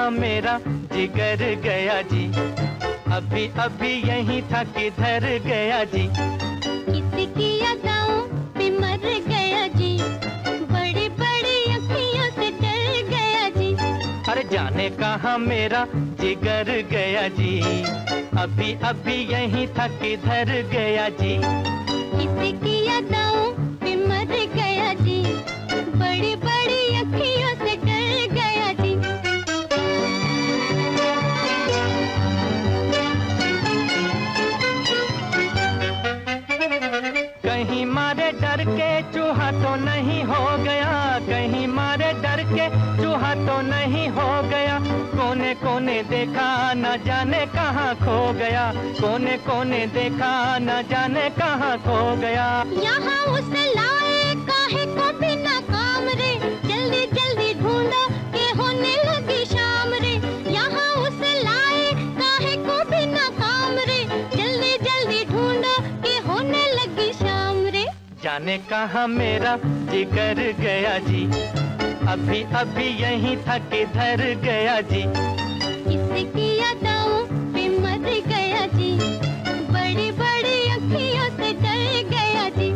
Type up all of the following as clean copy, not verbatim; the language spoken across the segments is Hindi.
कहाँ मेरा जिगर गया जी, अभी अभी यहीं था किधर गया जी। किसकी अदाओं पे मर गया जी, बड़ी बड़ी अखियों से डर गया जी। अरे जाने कहाँ मेरा जिगर गया जी, अभी अभी यहीं था किधर गया जी। किसकी अदाओं पे मर गया जी, बड़ी बड़ी अखियों से डर गया जी। कहीं मारे डर के चूहा तो नहीं हो गया, कहीं मारे डर के चूहा तो नहीं हो गया। कोने कोने देखा न जाने कहाँ खो गया, कोने कोने देखा न जाने कहाँ खो गया। यहाँ उसे लाए काहे को बिना काम रे, जल्दी जल्दी ढूंढो के होने लगी शाम रे। यहाँ उसे लाए काहे को बिना काम रे, जल्दी जल्दी ढूंढो के होने लगी शाम रे। जाने कहाँ मेरा जिगर गया जी, अभी अभी यहीं था किधर गया जी। किसकी अदाओं पे मर गया जी, बड़ी बड़ी अखियों से डर गया जी।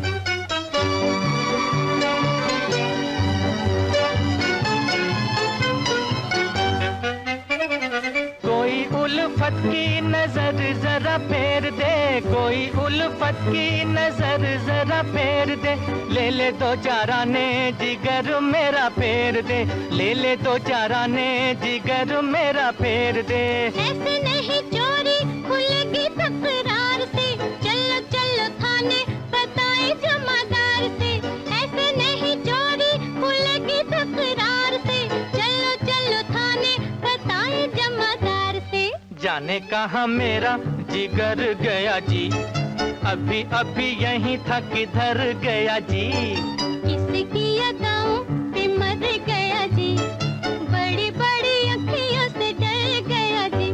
कोई उल्फत की नजर जरा फेर दे, कोई उल्फत की नजर जरा फेर दे। ले ले दो चार आने जिगर मेरा फेर दे, ले ले दो चार आने जिगर मेरा फेर दे। ऐसे नहीं चोरी खुलेगी तकरार से, चलो चलो थाने बताए जमादार से। ऐसे नहीं चोरी खुलेगी तकरार से, चलो चलो थाने बताए जमादार से। जाने कहाँ मेरा जिगर गया जी, अभी अभी यहीं था किधर गया जी। किसकी अदाओं पे मर गया जी, बड़ी बड़ी अखियों से डर गया जी।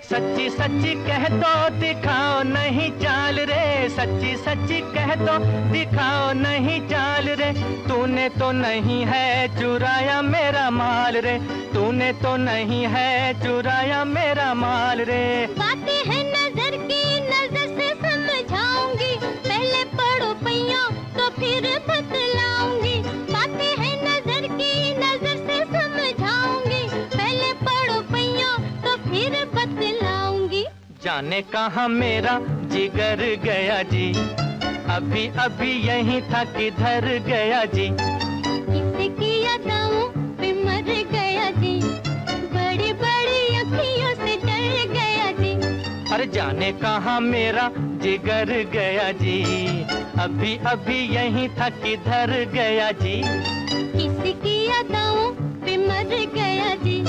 सच्ची सच्ची कह दो दिखाओ नहीं चाल रे, सच्ची सच्ची कह दो दिखाओ नहीं चाल रे। तूने तो नहीं है चुराया मेरा माल रे, तूने तो नहीं है चुराया मेरा माल रे। बातें हैं नजर की, नजर से समझाऊंगी, पहले पढ़ो पैया तो फिर बतलाऊंगी। बातें हैं नजर की, नजर से समझाऊंगी, पहले पढ़ो पैया तो फिर बतलाऊंगी। जाने कहाँ मेरा जिगर गया जी, अभी अभी यहीं था किधर गया जी। किसकी अदाओं पे मर गया जी, बड़ी बड़ी अखियों से डर गया जी। अरे जाने कहाँ मेरा जिगर गया जी, अभी अभी यहीं था किधर गया जी। किसकी अदाओं पे मर गया जी,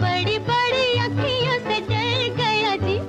बड़ी बड़ी अखियों से डर गया जी।